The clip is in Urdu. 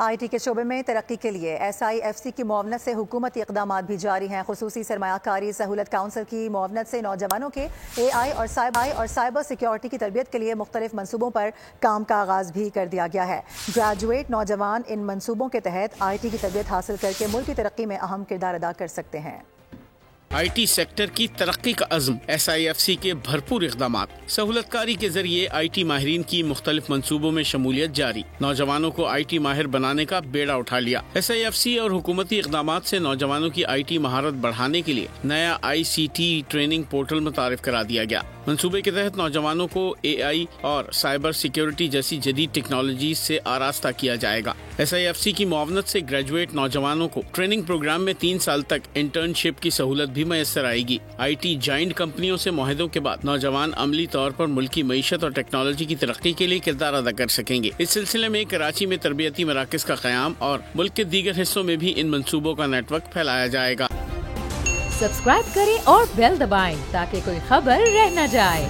IT کے شعبے میں ترقی کے لیے SIFC کی معاونت سے حکومتی اقدامات بھی جاری ہیں۔ خصوصی سرمایہ کاری سہولت کونسل کی معاونت سے نوجوانوں کے AI اور سائبر سیکیورٹی کی تربیت کے لیے مختلف منصوبوں پر کام کا آغاز بھی کر دیا گیا ہے۔ گریجویٹ نوجوان ان منصوبوں کے تحت IT کی تربیت حاصل کر کے ملک کی ترقی میں اہم کردار ادا کر سکتے ہیں۔ IT سیکٹر کی ترقی کا عزم، SIFC کے بھرپور اقدامات، سہولت کاری کے ذریعے IT ماہرین کی مختلف منصوبوں میں شمولیت جاری، نوجوانوں کو IT ماہر بنانے کا بیڑا اٹھا لیا۔ SIFC اور حکومتی اقدامات سے نوجوانوں کی IT مہارت بڑھانے کے لیے نیا ICT ٹریننگ پورٹل متعارف کرا دیا گیا۔ منصوبے کے تحت نوجوانوں کو AI اور سائبر سیکیورٹی جیسی جدید ٹیکنالوجیز سے آراستہ کیا جائے گا۔ SIFC کی معاونت سے گریجویٹ نوجوانوں کو ٹریننگ پروگرام میں 3 سال تک انٹرنشپ کی سہولت بھی میسر آئے گی۔ IT جائنٹ کمپنیوں سے معاہدوں کے بعد نوجوان عملی طور پر ملکی معیشت اور ٹیکنالوجی کی ترقی کے لیے کردار ادا کر سکیں گے۔ اس سلسلے میں کراچی میں تربیتی مراکز کا قیام اور ملک کے دیگر حصوں میں بھی ان منصوبوں کا نیٹ ورک پھیلایا جائے گا۔ سبسکرائب کریں اور بیل دبائیں تاکہ کوئی خبر رہ نہ جائے۔